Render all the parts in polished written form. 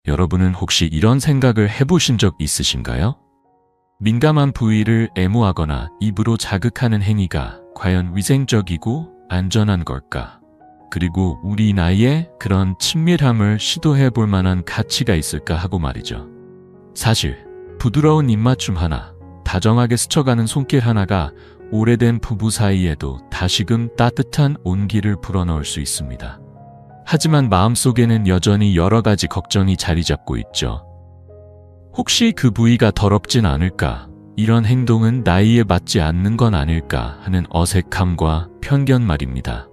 여러분은 혹시 이런 생각을 해보신 적 있으신가요? 민감한 부위를 애무하거나 입으로 자극하는 행위가 과연 위생적이고 안전한 걸까? 그리고 우리 나이에 그런 친밀함을 시도해 볼 만한 가치가 있을까 하고 말이죠. 사실 부드러운 입맞춤 하나, 다정하게 스쳐가는 손길 하나가 오래된 부부 사이에도 다시금 따뜻한 온기를 불어넣을 수 있습니다. 하지만 마음속에는 여전히 여러 가지 걱정이 자리 잡고 있죠. 혹시 그 부위가 더럽진 않을까? 이런 행동은 나이에 맞지 않는 건 아닐까 하는 어색함과 편견 말입니다.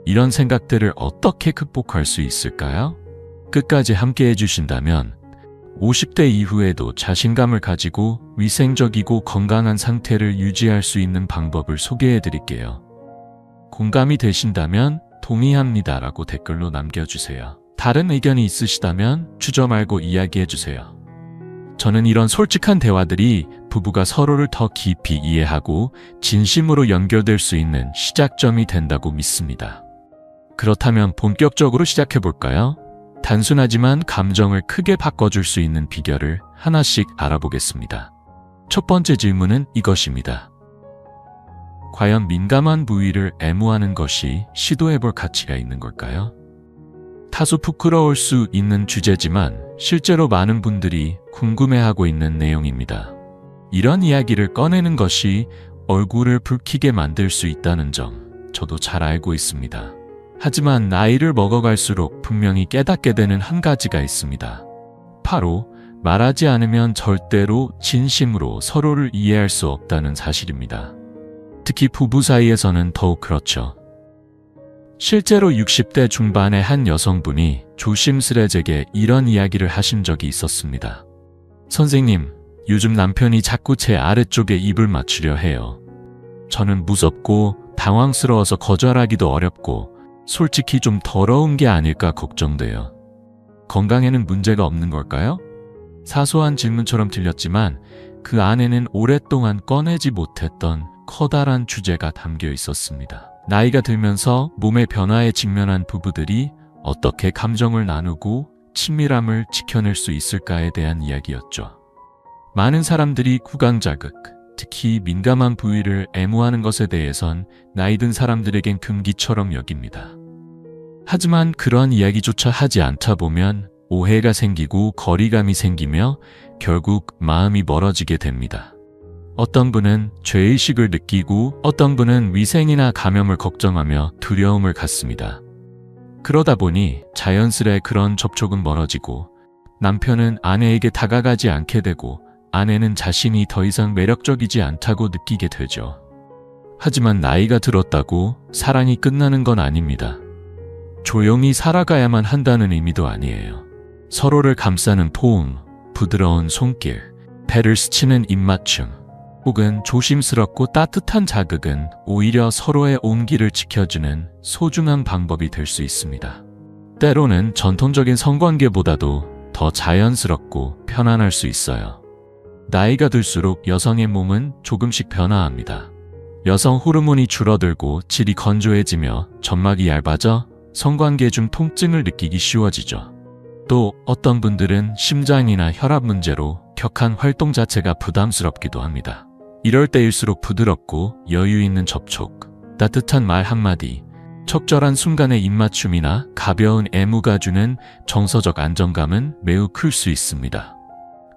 이런 생각들을 어떻게 극복할 수 있을까요? 끝까지 함께 해주신다면 50대 이후에도 자신감을 가지고 위생적이고 건강한 상태를 유지할 수 있는 방법을 소개해 드릴게요. 공감이 되신다면 동의합니다라고 댓글로 남겨주세요. 다른 의견이 있으시다면 주저 말고 이야기해 주세요. 저는 이런 솔직한 대화들이 부부가 서로를 더 깊이 이해하고 진심으로 연결될 수 있는 시작점이 된다고 믿습니다. 그렇다면 본격적으로 시작해 볼까요? 단순하지만 감정을 크게 바꿔줄 수 있는 비결을 하나씩 알아보겠습니다. 첫 번째 질문은 이것입니다. 과연 민감한 부위를 애무하는 것이 시도해볼 가치가 있는 걸까요? 다소 부끄러울 수 있는 주제지만 실제로 많은 분들이 궁금해하고 있는 내용입니다. 이런 이야기를 꺼내는 것이 얼굴을 붉히게 만들 수 있다는 점 저도 잘 알고 있습니다. 하지만 나이를 먹어갈수록 분명히 깨닫게 되는 한 가지가 있습니다. 바로 말하지 않으면 절대로 진심으로 서로를 이해할 수 없다는 사실입니다. 특히 부부 사이에서는 더욱 그렇죠. 실제로 60대 중반의 한 여성분이 조심스레 제게 이런 이야기를 하신 적이 있었습니다. 선생님, 요즘 남편이 자꾸 제 아래쪽에 입을 맞추려 해요. 저는 무섭고 당황스러워서 거절하기도 어렵고 솔직히 좀 더러운 게 아닐까 걱정돼요. 건강에는 문제가 없는 걸까요? 사소한 질문처럼 들렸지만 그 안에는 오랫동안 꺼내지 못했던 커다란 주제가 담겨 있었습니다. 나이가 들면서 몸의 변화에 직면한 부부들이 어떻게 감정을 나누고 친밀함을 지켜낼 수 있을까에 대한 이야기였죠. 많은 사람들이 구강 자극, 특히 민감한 부위를 애무하는 것에 대해선 나이 든 사람들에겐 금기처럼 여깁니다. 하지만 그런 이야기조차 하지 않다 보면 오해가 생기고 거리감이 생기며 결국 마음이 멀어지게 됩니다. 어떤 분은 죄의식을 느끼고 어떤 분은 위생이나 감염을 걱정하며 두려움을 갖습니다. 그러다 보니 자연스레 그런 접촉은 멀어지고 남편은 아내에게 다가가지 않게 되고 아내는 자신이 더 이상 매력적이지 않다고 느끼게 되죠. 하지만 나이가 들었다고 사랑이 끝나는 건 아닙니다. 조용히 살아가야만 한다는 의미도 아니에요. 서로를 감싸는 포옹, 부드러운 손길, 배를 스치는 입맞춤, 혹은 조심스럽고 따뜻한 자극은 오히려 서로의 온기를 지켜주는 소중한 방법이 될 수 있습니다. 때로는 전통적인 성관계보다도 더 자연스럽고 편안할 수 있어요. 나이가 들수록 여성의 몸은 조금씩 변화합니다. 여성 호르몬이 줄어들고 질이 건조해지며 점막이 얇아져 성관계 중 통증을 느끼기 쉬워지죠. 또 어떤 분들은 심장이나 혈압 문제로 격한 활동 자체가 부담스럽기도 합니다. 이럴 때일수록 부드럽고 여유 있는 접촉, 따뜻한 말 한마디, 적절한 순간의 입맞춤이나 가벼운 애무가 주는 정서적 안정감은 매우 클 수 있습니다.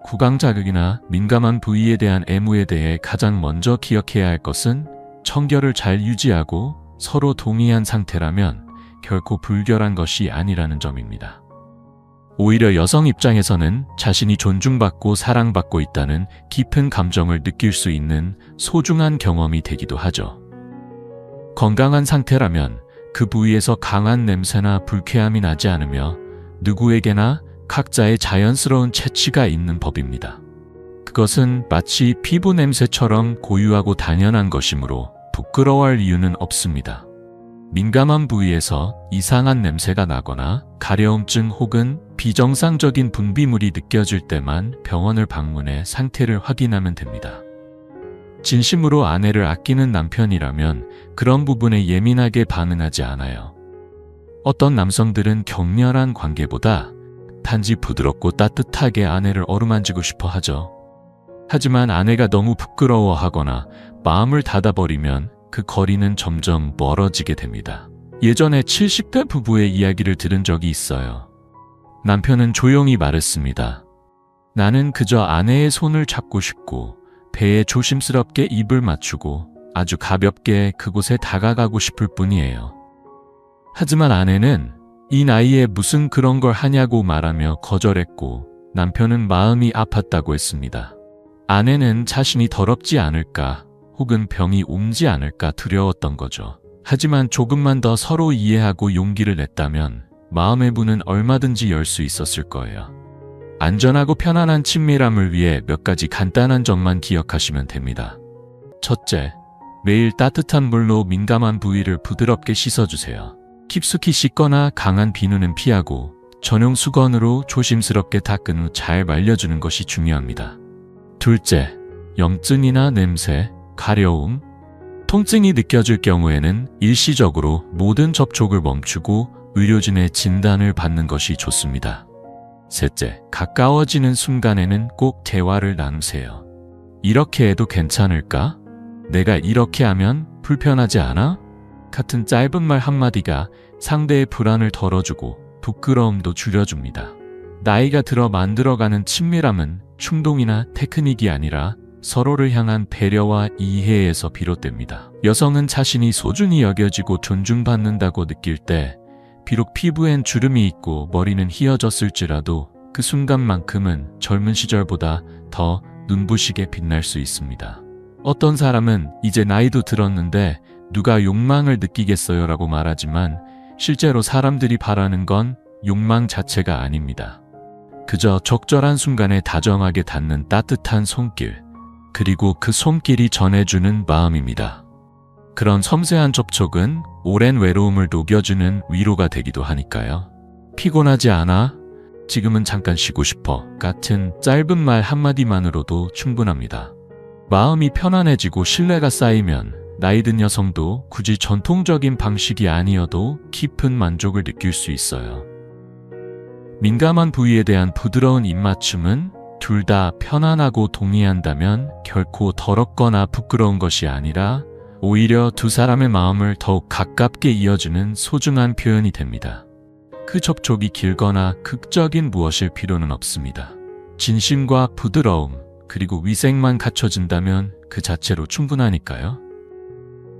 구강 자극이나 민감한 부위에 대한 애무에 대해 가장 먼저 기억해야 할 것은 청결을 잘 유지하고 서로 동의한 상태라면 결코 불결한 것이 아니라는 점입니다. 오히려 여성 입장에서는 자신이 존중받고 사랑받고 있다는 깊은 감정을 느낄 수 있는 소중한 경험이 되기도 하죠. 건강한 상태라면 그 부위에서 강한 냄새나 불쾌함이 나지 않으며 누구에게나 각자의 자연스러운 체취가 있는 법입니다. 그것은 마치 피부 냄새처럼 고유하고 당연한 것이므로 부끄러워할 이유는 없습니다. 민감한 부위에서 이상한 냄새가 나거나 가려움증 혹은 비정상적인 분비물이 느껴질 때만 병원을 방문해 상태를 확인하면 됩니다. 진심으로 아내를 아끼는 남편이라면 그런 부분에 예민하게 반응하지 않아요. 어떤 남성들은 격렬한 관계보다 단지 부드럽고 따뜻하게 아내를 어루만지고 싶어 하죠. 하지만 아내가 너무 부끄러워하거나 마음을 닫아버리면 그 거리는 점점 멀어지게 됩니다. 예전에 70대 부부의 이야기를 들은 적이 있어요. 남편은 조용히 말했습니다. 나는 그저 아내의 손을 잡고 싶고 배에 조심스럽게 입을 맞추고 아주 가볍게 그곳에 다가가고 싶을 뿐이에요. 하지만 아내는 이 나이에 무슨 그런 걸 하냐고 말하며 거절했고 남편은 마음이 아팠다고 했습니다. 아내는 자신이 더럽지 않을까 혹은 병이 옮지 않을까 두려웠던 거죠. 하지만 조금만 더 서로 이해하고 용기를 냈다면 마음의 문은 얼마든지 열 수 있었을 거예요. 안전하고 편안한 친밀함을 위해 몇 가지 간단한 점만 기억하시면 됩니다. 첫째, 매일 따뜻한 물로 민감한 부위를 부드럽게 씻어주세요. 깊숙이 씻거나 강한 비누는 피하고 전용 수건으로 조심스럽게 닦은 후 잘 말려주는 것이 중요합니다. 둘째, 염증이나 냄새, 가려움, 통증이 느껴질 경우에는 일시적으로 모든 접촉을 멈추고 의료진의 진단을 받는 것이 좋습니다. 셋째, 가까워지는 순간에는 꼭 대화를 나누세요. 이렇게 해도 괜찮을까? 내가 이렇게 하면 불편하지 않아? 같은 짧은 말 한마디가 상대의 불안을 덜어주고 부끄러움도 줄여줍니다. 나이가 들어 만들어가는 친밀함은 충동이나 테크닉이 아니라 서로를 향한 배려와 이해에서 비롯됩니다. 여성은 자신이 소중히 여겨지고 존중받는다고 느낄 때 비록 피부엔 주름이 있고 머리는 휘어졌을지라도 그 순간만큼은 젊은 시절보다 더 눈부시게 빛날 수 있습니다. 어떤 사람은 이제 나이도 들었는데 누가 욕망을 느끼겠어요 라고 말하지만 실제로 사람들이 바라는 건 욕망 자체가 아닙니다. 그저 적절한 순간에 다정하게 닿는 따뜻한 손길, 그리고 그 손길이 전해주는 마음입니다. 그런 섬세한 접촉은 오랜 외로움을 녹여주는 위로가 되기도 하니까요. 피곤하지 않아? 지금은 잠깐 쉬고 싶어 같은 짧은 말 한마디만으로도 충분합니다. 마음이 편안해지고 신뢰가 쌓이면 나이 든 여성도 굳이 전통적인 방식이 아니어도 깊은 만족을 느낄 수 있어요. 민감한 부위에 대한 부드러운 입맞춤은 둘 다 편안하고 동의한다면 결코 더럽거나 부끄러운 것이 아니라 오히려 두 사람의 마음을 더욱 가깝게 이어주는 소중한 표현이 됩니다. 그 접촉이 길거나 극적인 무엇일 필요는 없습니다. 진심과 부드러움, 그리고 위생만 갖춰진다면 그 자체로 충분하니까요.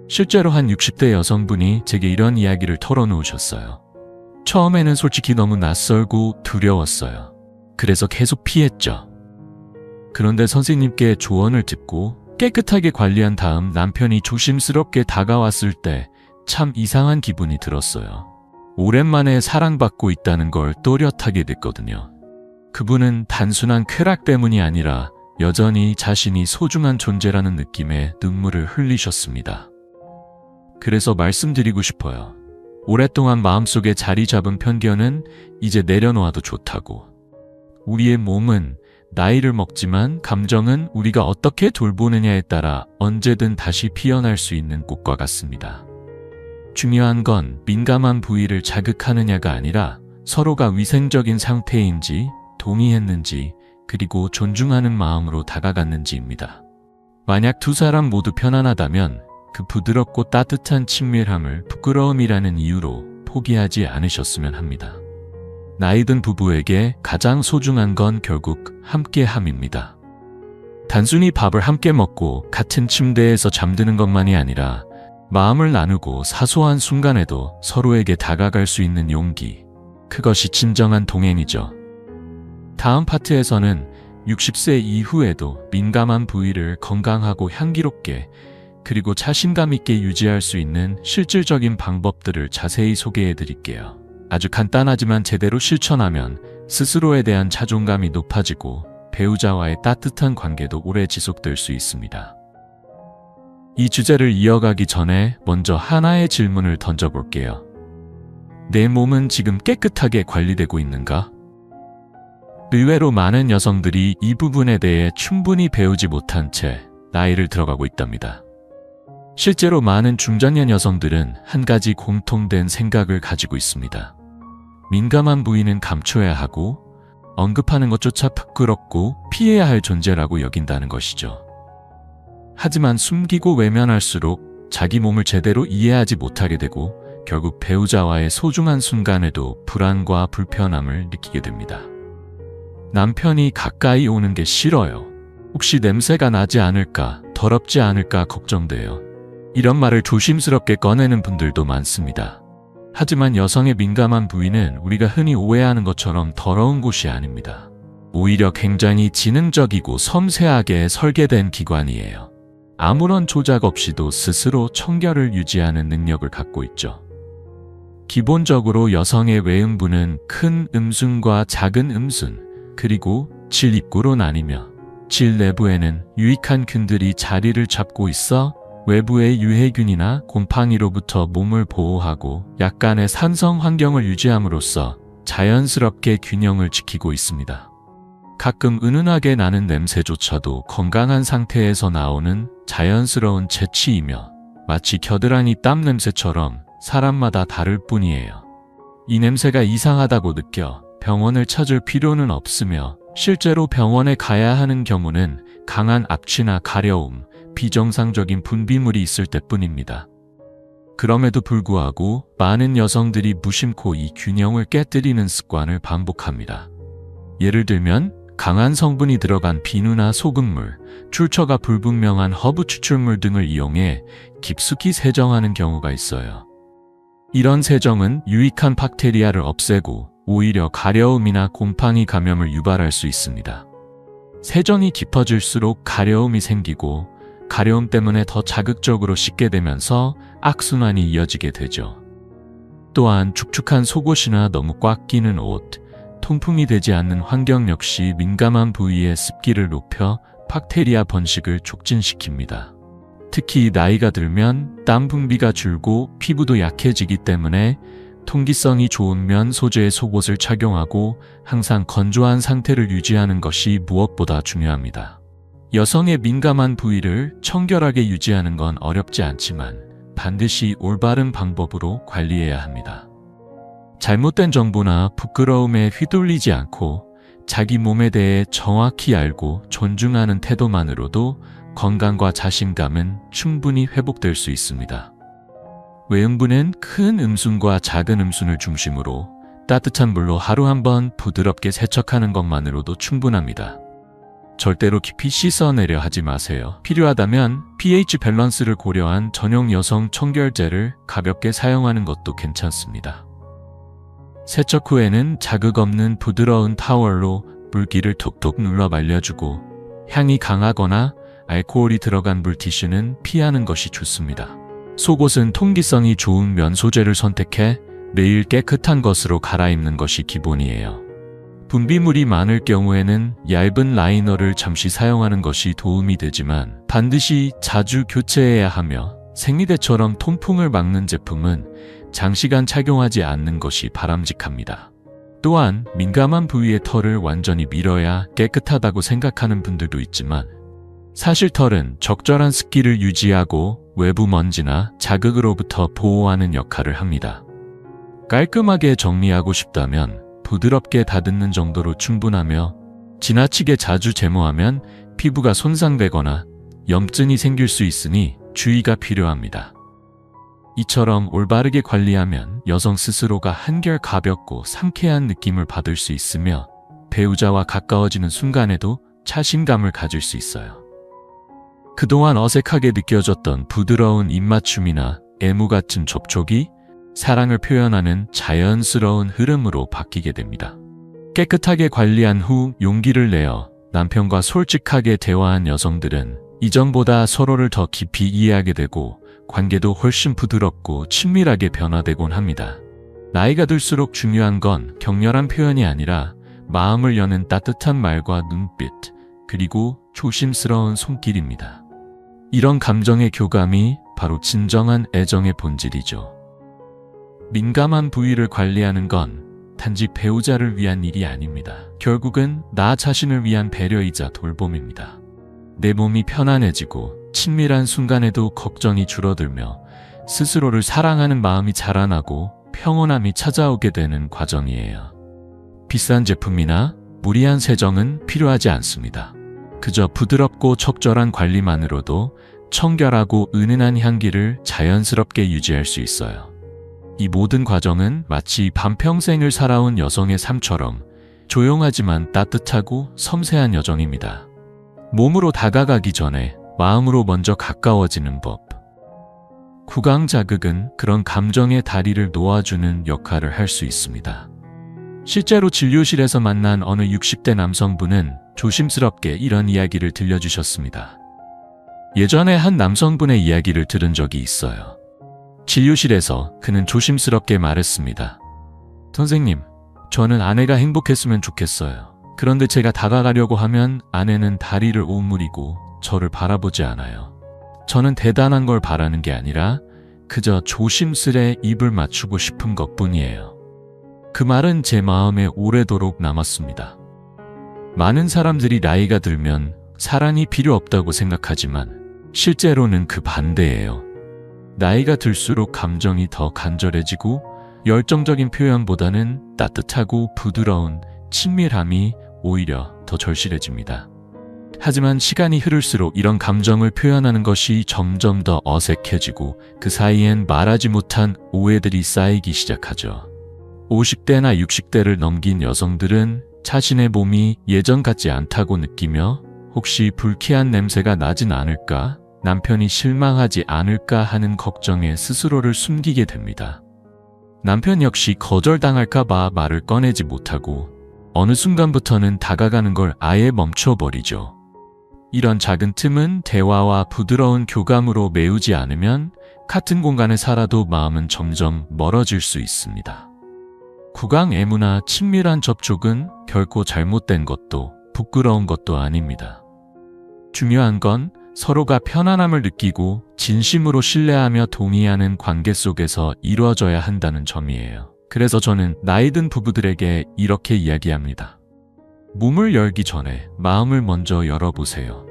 실제로 한 60대 여성분이 제게 이런 이야기를 털어놓으셨어요. 처음에는 솔직히 너무 낯설고 두려웠어요. 그래서 계속 피했죠. 그런데 선생님께 조언을 듣고 깨끗하게 관리한 다음 남편이 조심스럽게 다가왔을 때 참 이상한 기분이 들었어요. 오랜만에 사랑받고 있다는 걸 또렷하게 느꼈거든요. 그분은 단순한 쾌락 때문이 아니라 여전히 자신이 소중한 존재라는 느낌에 눈물을 흘리셨습니다. 그래서 말씀드리고 싶어요. 오랫동안 마음속에 자리 잡은 편견은 이제 내려놓아도 좋다고. 우리의 몸은 나이를 먹지만 감정은 우리가 어떻게 돌보느냐에 따라 언제든 다시 피어날 수 있는 꽃과 같습니다. 중요한 건 민감한 부위를 자극하느냐가 아니라 서로가 위생적인 상태인지 동의했는지 그리고 존중하는 마음으로 다가갔는지입니다. 만약 두 사람 모두 편안하다면 그 부드럽고 따뜻한 친밀함을 부끄러움이라는 이유로 포기하지 않으셨으면 합니다. 나이든 부부에게 가장 소중한 건 결국 함께함입니다. 단순히 밥을 함께 먹고 같은 침대에서 잠드는 것만이 아니라 마음을 나누고 사소한 순간에도 서로에게 다가갈 수 있는 용기, 그것이 진정한 동행이죠. 다음 파트에서는 60세 이후에도 민감한 부위를 건강하고 향기롭게 그리고 자신감 있게 유지할 수 있는 실질적인 방법들을 자세히 소개해 드릴게요. 아주 간단하지만 제대로 실천하면 스스로에 대한 자존감이 높아지고 배우자와의 따뜻한 관계도 오래 지속될 수 있습니다. 이 주제를 이어가기 전에 먼저 하나의 질문을 던져볼게요. 내 몸은 지금 깨끗하게 관리되고 있는가? 의외로 많은 여성들이 이 부분에 대해 충분히 배우지 못한 채 나이를 들어가고 있답니다. 실제로 많은 중장년 여성들은 한 가지 공통된 생각을 가지고 있습니다. 민감한 부위는 감춰야 하고 언급하는 것조차 부끄럽고 피해야 할 존재라고 여긴다는 것이죠. 하지만 숨기고 외면할수록 자기 몸을 제대로 이해하지 못하게 되고 결국 배우자와의 소중한 순간에도 불안과 불편함을 느끼게 됩니다. 남편이 가까이 오는 게 싫어요. 혹시 냄새가 나지 않을까, 더럽지 않을까 걱정돼요. 이런 말을 조심스럽게 꺼내는 분들도 많습니다. 하지만 여성의 민감한 부위는 우리가 흔히 오해하는 것처럼 더러운 곳이 아닙니다. 오히려 굉장히 지능적이고 섬세하게 설계된 기관이에요. 아무런 조작 없이도 스스로 청결을 유지하는 능력을 갖고 있죠. 기본적으로 여성의 외음부는 큰 음순과 작은 음순, 그리고 질 입구로 나뉘며 질 내부에는 유익한 균들이 자리를 잡고 있어 외부의 유해균이나 곰팡이로부터 몸을 보호하고 약간의 산성 환경을 유지함으로써 자연스럽게 균형을 지키고 있습니다. 가끔 은은하게 나는 냄새조차도 건강한 상태에서 나오는 자연스러운 재치이며 마치 겨드랑이 땀 냄새처럼 사람마다 다를 뿐이에요. 이 냄새가 이상하다고 느껴 병원을 찾을 필요는 없으며 실제로 병원에 가야 하는 경우는 강한 악취나 가려움, 비정상적인 분비물이 있을 때뿐입니다. 그럼에도 불구하고 많은 여성들이 무심코 이 균형을 깨뜨리는 습관을 반복합니다. 예를 들면 강한 성분이 들어간 비누나 소금물, 출처가 불분명한 허브 추출물 등을 이용해 깊숙이 세정하는 경우가 있어요. 이런 세정은 유익한 박테리아를 없애고 오히려 가려움이나 곰팡이 감염을 유발할 수 있습니다. 세정이 깊어질수록 가려움이 생기고 가려움 때문에 더 자극적으로 씻게 되면서 악순환이 이어지게 되죠. 또한 축축한 속옷이나 너무 꽉 끼는 옷, 통풍이 되지 않는 환경 역시 민감한 부위의 습기를 높여 박테리아 번식을 촉진시킵니다. 특히 나이가 들면 땀 분비가 줄고 피부도 약해지기 때문에 통기성이 좋은 면 소재의 속옷을 착용하고 항상 건조한 상태를 유지하는 것이 무엇보다 중요합니다. 여성의 민감한 부위를 청결하게 유지하는 건 어렵지 않지만 반드시 올바른 방법으로 관리해야 합니다. 잘못된 정보나 부끄러움에 휘둘리지 않고 자기 몸에 대해 정확히 알고 존중하는 태도만으로도 건강과 자신감은 충분히 회복될 수 있습니다. 외음부는 큰 음순과 작은 음순을 중심으로 따뜻한 물로 하루 한 번 부드럽게 세척하는 것만으로도 충분합니다. 절대로 깊이 씻어내려 하지 마세요. 필요하다면 pH 밸런스를 고려한 전용 여성 청결제를 가볍게 사용하는 것도 괜찮습니다. 세척 후에는 자극 없는 부드러운 타월로 물기를 톡톡 눌러 말려주고 향이 강하거나 알코올이 들어간 물티슈는 피하는 것이 좋습니다. 속옷은 통기성이 좋은 면 소재를 선택해 매일 깨끗한 것으로 갈아입는 것이 기본이에요. 분비물이 많을 경우에는 얇은 라이너를 잠시 사용하는 것이 도움이 되지만 반드시 자주 교체해야 하며 생리대처럼 통풍을 막는 제품은 장시간 착용하지 않는 것이 바람직합니다. 또한 민감한 부위의 털을 완전히 밀어야 깨끗하다고 생각하는 분들도 있지만 사실 털은 적절한 습기를 유지하고 외부 먼지나 자극으로부터 보호하는 역할을 합니다. 깔끔하게 정리하고 싶다면 부드럽게 다듬는 정도로 충분하며 지나치게 자주 제모하면 피부가 손상되거나 염증이 생길 수 있으니 주의가 필요합니다. 이처럼 올바르게 관리하면 여성 스스로가 한결 가볍고 상쾌한 느낌을 받을 수 있으며 배우자와 가까워지는 순간에도 자신감을 가질 수 있어요. 그동안 어색하게 느껴졌던 부드러운 입맞춤이나 애무 같은 접촉이 사랑을 표현하는 자연스러운 흐름으로 바뀌게 됩니다. 깨끗하게 관리한 후 용기를 내어 남편과 솔직하게 대화한 여성들은 이전보다 서로를 더 깊이 이해하게 되고 관계도 훨씬 부드럽고 친밀하게 변화되곤 합니다. 나이가 들수록 중요한 건 격렬한 표현이 아니라 마음을 여는 따뜻한 말과 눈빛, 그리고 조심스러운 손길입니다. 이런 감정의 교감이 바로 진정한 애정의 본질이죠. 민감한 부위를 관리하는 건 단지 배우자를 위한 일이 아닙니다. 결국은 나 자신을 위한 배려이자 돌봄입니다. 내 몸이 편안해지고 친밀한 순간에도 걱정이 줄어들며 스스로를 사랑하는 마음이 자라나고 평온함이 찾아오게 되는 과정이에요. 비싼 제품이나 무리한 세정은 필요하지 않습니다. 그저 부드럽고 적절한 관리만으로도 청결하고 은은한 향기를 자연스럽게 유지할 수 있어요. 이 모든 과정은 마치 반평생을 살아온 여성의 삶처럼 조용하지만 따뜻하고 섬세한 여정입니다. 몸으로 다가가기 전에 마음으로 먼저 가까워지는 법. 구강 자극은 그런 감정의 다리를 놓아주는 역할을 할 수 있습니다. 실제로 진료실에서 만난 어느 60대 남성분은 조심스럽게 이런 이야기를 들려주셨습니다. 예전에 한 남성분의 이야기를 들은 적이 있어요. 진료실에서 그는 조심스럽게 말했습니다. 선생님, 저는 아내가 행복했으면 좋겠어요. 그런데 제가 다가가려고 하면 아내는 다리를 오므리고 저를 바라보지 않아요. 저는 대단한 걸 바라는 게 아니라 그저 조심스레 입을 맞추고 싶은 것뿐이에요. 그 말은 제 마음에 오래도록 남았습니다. 많은 사람들이 나이가 들면 사랑이 필요 없다고 생각하지만 실제로는 그 반대예요. 나이가 들수록 감정이 더 간절해지고 열정적인 표현보다는 따뜻하고 부드러운 친밀함이 오히려 더 절실해집니다. 하지만 시간이 흐를수록 이런 감정을 표현하는 것이 점점 더 어색해지고 그 사이엔 말하지 못한 오해들이 쌓이기 시작하죠. 50대나 60대를 넘긴 여성들은 자신의 몸이 예전 같지 않다고 느끼며 혹시 불쾌한 냄새가 나진 않을까, 남편이 실망하지 않을까 하는 걱정에 스스로를 숨기게 됩니다. 남편 역시 거절당할까봐 말을 꺼내지 못하고 어느 순간부터는 다가가는 걸 아예 멈춰버리죠. 이런 작은 틈은 대화와 부드러운 교감으로 메우지 않으면 같은 공간에 살아도 마음은 점점 멀어질 수 있습니다. 구강 애무나 친밀한 접촉은 결코 잘못된 것도 부끄러운 것도 아닙니다. 중요한 건 서로가 편안함을 느끼고 진심으로 신뢰하며 동의하는 관계 속에서 이루어져야 한다는 점이에요. 그래서 저는 나이 든 부부들에게 이렇게 이야기합니다. 몸을 열기 전에 마음을 먼저 열어보세요.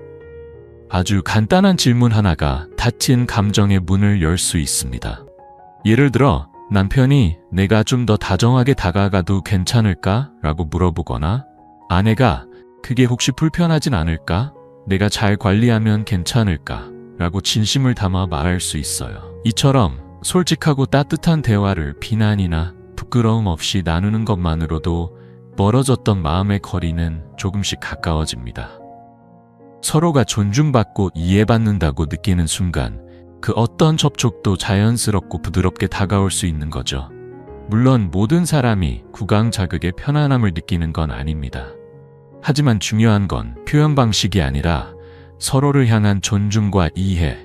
아주 간단한 질문 하나가 닫힌 감정의 문을 열 수 있습니다. 예를 들어 남편이 내가 좀 더 다정하게 다가가도 괜찮을까? 라고 물어보거나 아내가 그게 혹시 불편하진 않을까? 내가 잘 관리하면 괜찮을까? 라고 진심을 담아 말할 수 있어요. 이처럼 솔직하고 따뜻한 대화를 비난이나 부끄러움 없이 나누는 것만으로도 멀어졌던 마음의 거리는 조금씩 가까워집니다. 서로가 존중받고 이해받는다고 느끼는 순간 그 어떤 접촉도 자연스럽고 부드럽게 다가올 수 있는 거죠. 물론 모든 사람이 구강 자극의 편안함을 느끼는 건 아닙니다. 하지만 중요한 건 표현 방식이 아니라 서로를 향한 존중과 이해,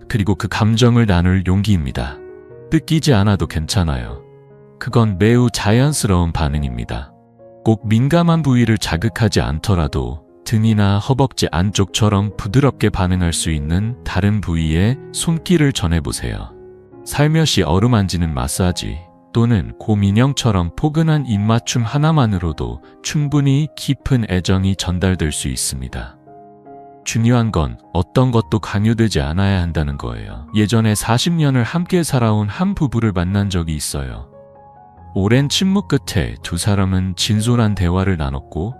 그리고 그 감정을 나눌 용기입니다. 뜯기지 않아도 괜찮아요. 그건 매우 자연스러운 반응입니다. 꼭 민감한 부위를 자극하지 않더라도 등이나 허벅지 안쪽처럼 부드럽게 반응할 수 있는 다른 부위에 손길을 전해보세요. 살며시 어루만지는 마사지 또는 고민형처럼 포근한 입맞춤 하나만으로도 충분히 깊은 애정이 전달될 수 있습니다. 중요한 건 어떤 것도 강요되지 않아야 한다는 거예요. 예전에 40년을 함께 살아온 한 부부를 만난 적이 있어요. 오랜 침묵 끝에 두 사람은 진솔한 대화를 나눴고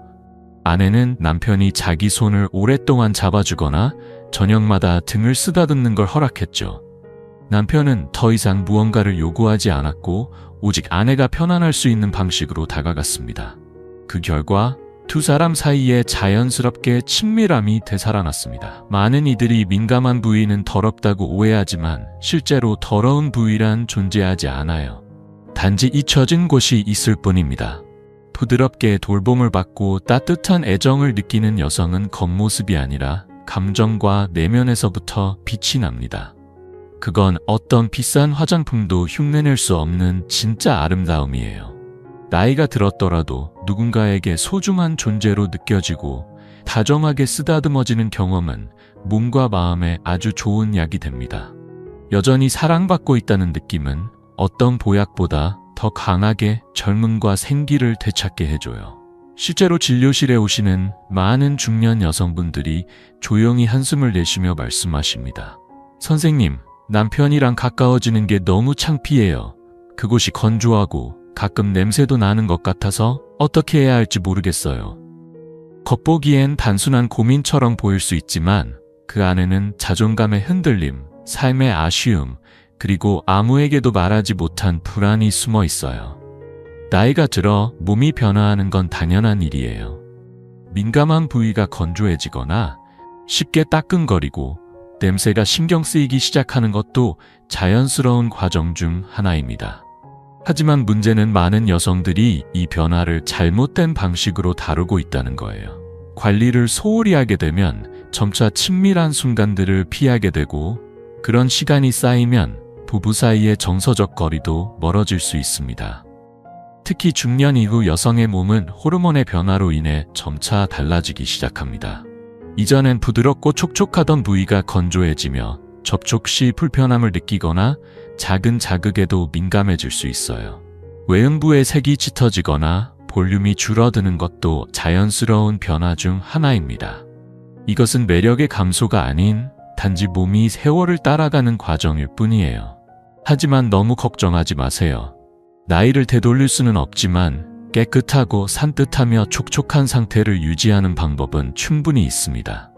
아내는 남편이 자기 손을 오랫동안 잡아주거나 저녁마다 등을 쓰다듬는 걸 허락했죠. 남편은 더 이상 무언가를 요구하지 않았고 오직 아내가 편안할 수 있는 방식으로 다가갔습니다. 그 결과 두 사람 사이에 자연스럽게 친밀함이 되살아났습니다. 많은 이들이 민감한 부위는 더럽다고 오해하지만 실제로 더러운 부위란 존재하지 않아요. 단지 잊혀진 곳이 있을 뿐입니다. 부드럽게 돌봄을 받고 따뜻한 애정을 느끼는 여성은 겉모습이 아니라 감정과 내면에서부터 빛이 납니다. 그건 어떤 비싼 화장품도 흉내낼 수 없는 진짜 아름다움이에요. 나이가 들었더라도 누군가에게 소중한 존재로 느껴지고 다정하게 쓰다듬어지는 경험은 몸과 마음에 아주 좋은 약이 됩니다. 여전히 사랑받고 있다는 느낌은 어떤 보약보다 더 강하게 젊음과 생기를 되찾게 해줘요. 실제로 진료실에 오시는 많은 중년 여성분들이 조용히 한숨을 내쉬며 말씀하십니다. 선생님, 남편이랑 가까워지는 게 너무 창피해요. 그곳이 건조하고 가끔 냄새도 나는 것 같아서 어떻게 해야 할지 모르겠어요. 겉보기엔 단순한 고민처럼 보일 수 있지만 그 안에는 자존감의 흔들림, 삶의 아쉬움, 그리고 아무에게도 말하지 못한 불안이 숨어 있어요. 나이가 들어 몸이 변화하는 건 당연한 일이에요. 민감한 부위가 건조해지거나 쉽게 따끔거리고 냄새가 신경 쓰이기 시작하는 것도 자연스러운 과정 중 하나입니다. 하지만 문제는 많은 여성들이 이 변화를 잘못된 방식으로 다루고 있다는 거예요. 관리를 소홀히 하게 되면 점차 친밀한 순간들을 피하게 되고, 그런 시간이 쌓이면 부부 사이의 정서적 거리도 멀어질 수 있습니다. 특히 중년 이후 여성의 몸은 호르몬의 변화로 인해 점차 달라지기 시작합니다. 이전엔 부드럽고 촉촉하던 부위가 건조해지며 접촉 시 불편함을 느끼거나 작은 자극에도 민감해질 수 있어요. 외음부의 색이 짙어지거나 볼륨이 줄어드는 것도 자연스러운 변화 중 하나입니다. 이것은 매력의 감소가 아닌 단지 몸이 세월을 따라가는 과정일 뿐이에요. 하지만 너무 걱정하지 마세요. 나이를 되돌릴 수는 없지만 깨끗하고 산뜻하며 촉촉한 상태를 유지하는 방법은 충분히 있습니다.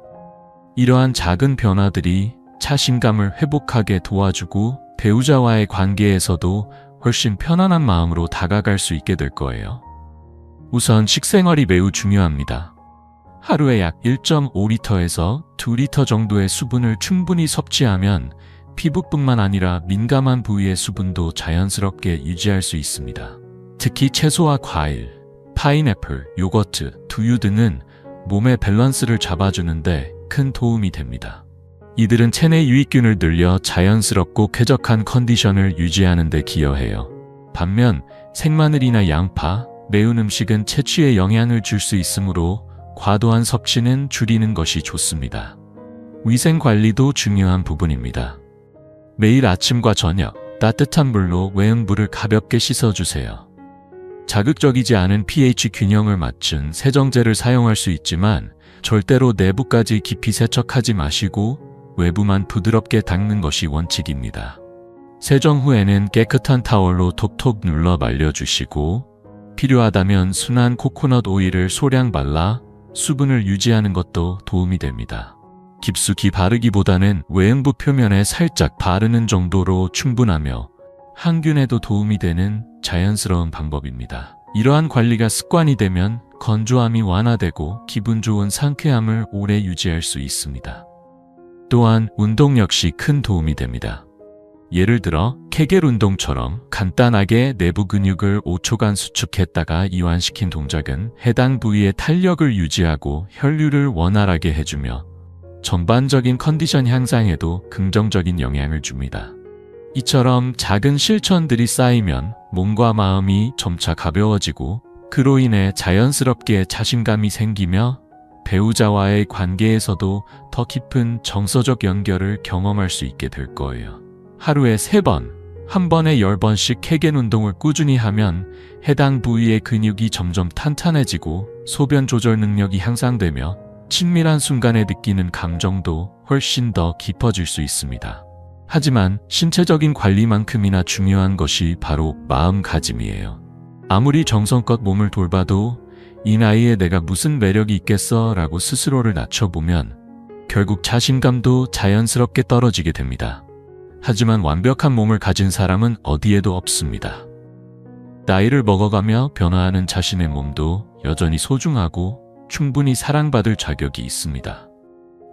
이러한 작은 변화들이 자신감을 회복하게 도와주고 배우자와의 관계에서도 훨씬 편안한 마음으로 다가갈 수 있게 될 거예요. 우선 식생활이 매우 중요합니다. 하루에 약 1.5리터에서 2리터 정도의 수분을 충분히 섭취하면 피부뿐만 아니라 민감한 부위의 수분도 자연스럽게 유지할 수 있습니다. 특히 채소와 과일, 파인애플, 요거트, 두유 등은 몸의 밸런스를 잡아주는데 큰 도움이 됩니다. 이들은 체내 유익균을 늘려 자연스럽고 쾌적한 컨디션을 유지하는 데 기여해요. 반면 생마늘이나 양파, 매운 음식은 체취에 영향을 줄 수 있으므로 과도한 섭취는 줄이는 것이 좋습니다. 위생 관리도 중요한 부분입니다. 매일 아침과 저녁 따뜻한 물로 외음부를 가볍게 씻어주세요. 자극적이지 않은 pH 균형을 맞춘 세정제를 사용할 수 있지만 절대로 내부까지 깊이 세척하지 마시고 외부만 부드럽게 닦는 것이 원칙입니다. 세정 후에는 깨끗한 타월로 톡톡 눌러 말려주시고, 필요하다면 순한 코코넛 오일을 소량 발라 수분을 유지하는 것도 도움이 됩니다. 깊숙이 바르기보다는 외음부 표면에 살짝 바르는 정도로 충분하며 항균에도 도움이 되는 자연스러운 방법입니다. 이러한 관리가 습관이 되면 건조함이 완화되고 기분 좋은 상쾌함을 오래 유지할 수 있습니다. 또한 운동 역시 큰 도움이 됩니다. 예를 들어 케겔 운동처럼 간단하게 내부 근육을 5초간 수축했다가 이완시킨 동작은 해당 부위의 탄력을 유지하고 혈류를 원활하게 해주며 전반적인 컨디션 향상에도 긍정적인 영향을 줍니다. 이처럼 작은 실천들이 쌓이면 몸과 마음이 점차 가벼워지고, 그로 인해 자연스럽게 자신감이 생기며 배우자와의 관계에서도 더 깊은 정서적 연결을 경험할 수 있게 될 거예요. 하루에 3번, 한 번에 10번씩 케겔 운동을 꾸준히 하면 해당 부위의 근육이 점점 탄탄해지고 소변 조절 능력이 향상되며 친밀한 순간에 느끼는 감정도 훨씬 더 깊어질 수 있습니다. 하지만 신체적인 관리만큼이나 중요한 것이 바로 마음가짐이에요. 아무리 정성껏 몸을 돌봐도 이 나이에 내가 무슨 매력이 있겠어 라고 스스로를 낮춰보면 결국 자신감도 자연스럽게 떨어지게 됩니다. 하지만 완벽한 몸을 가진 사람은 어디에도 없습니다. 나이를 먹어가며 변화하는 자신의 몸도 여전히 소중하고 충분히 사랑받을 자격이 있습니다.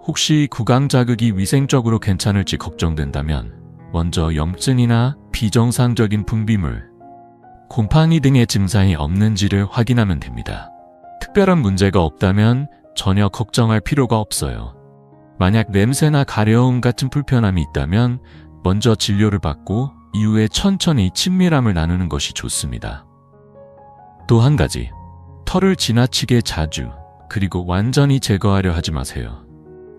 혹시 구강 자극이 위생적으로 괜찮을지 걱정된다면 먼저 염증이나 비정상적인 분비물, 곰팡이 등의 증상이 없는지를 확인하면 됩니다. 특별한 문제가 없다면 전혀 걱정할 필요가 없어요. 만약 냄새나 가려움 같은 불편함이 있다면 먼저 진료를 받고 이후에 천천히 친밀함을 나누는 것이 좋습니다. 또 한 가지, 털을 지나치게 자주 그리고 완전히 제거하려 하지 마세요.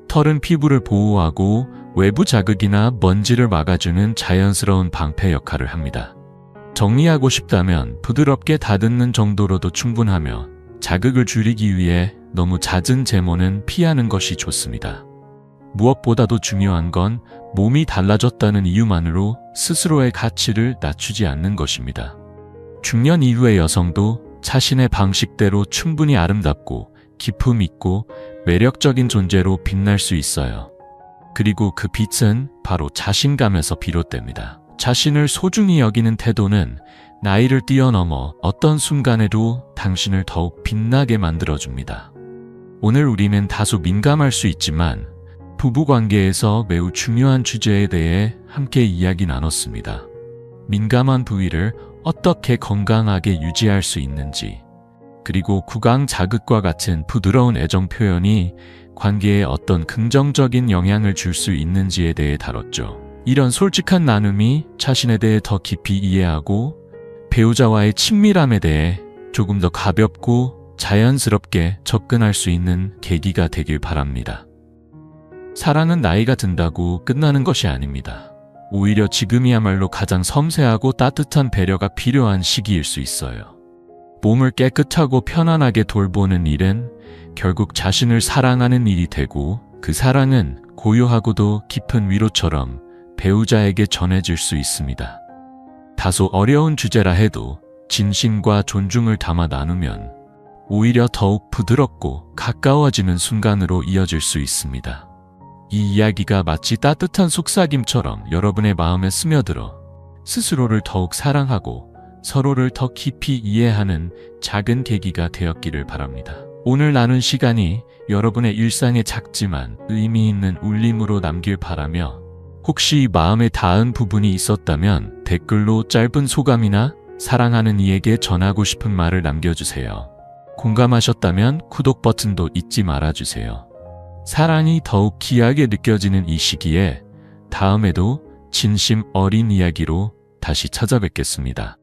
털은 피부를 보호하고 외부 자극이나 먼지를 막아주는 자연스러운 방패 역할을 합니다. 정리하고 싶다면 부드럽게 다듬는 정도로도 충분하며 자극을 줄이기 위해 너무 잦은 제모는 피하는 것이 좋습니다. 무엇보다도 중요한 건 몸이 달라졌다는 이유만으로 스스로의 가치를 낮추지 않는 것입니다. 중년 이후의 여성도 자신의 방식대로 충분히 아름답고 기품 있고 매력적인 존재로 빛날 수 있어요. 그리고 그 빛은 바로 자신감에서 비롯됩니다. 자신을 소중히 여기는 태도는 나이를 뛰어넘어 어떤 순간에도 당신을 더욱 빛나게 만들어줍니다. 오늘 우리는 다소 민감할 수 있지만 부부관계에서 매우 중요한 주제에 대해 함께 이야기 나눴습니다. 민감한 부위를 어떻게 건강하게 유지할 수 있는지, 그리고 구강 자극과 같은 부드러운 애정 표현이 관계에 어떤 긍정적인 영향을 줄 수 있는지에 대해 다뤘죠. 이런 솔직한 나눔이 자신에 대해 더 깊이 이해하고 배우자와의 친밀함에 대해 조금 더 가볍고 자연스럽게 접근할 수 있는 계기가 되길 바랍니다. 사랑은 나이가 든다고 끝나는 것이 아닙니다. 오히려 지금이야말로 가장 섬세하고 따뜻한 배려가 필요한 시기일 수 있어요. 몸을 깨끗하고 편안하게 돌보는 일은 결국 자신을 사랑하는 일이 되고, 그 사랑은 고요하고도 깊은 위로처럼 배우자에게 전해질 수 있습니다. 다소 어려운 주제라 해도 진심과 존중을 담아 나누면 오히려 더욱 부드럽고 가까워지는 순간으로 이어질 수 있습니다. 이 이야기가 마치 따뜻한 속삭임처럼 여러분의 마음에 스며들어 스스로를 더욱 사랑하고 서로를 더 깊이 이해하는 작은 계기가 되었기를 바랍니다. 오늘 나눈 시간이 여러분의 일상에 작지만 의미 있는 울림으로 남길 바라며, 혹시 마음에 닿은 부분이 있었다면 댓글로 짧은 소감이나 사랑하는 이에게 전하고 싶은 말을 남겨주세요. 공감하셨다면 구독 버튼도 잊지 말아주세요. 사랑이 더욱 귀하게 느껴지는 이 시기에 다음에도 진심 어린 이야기로 다시 찾아뵙겠습니다.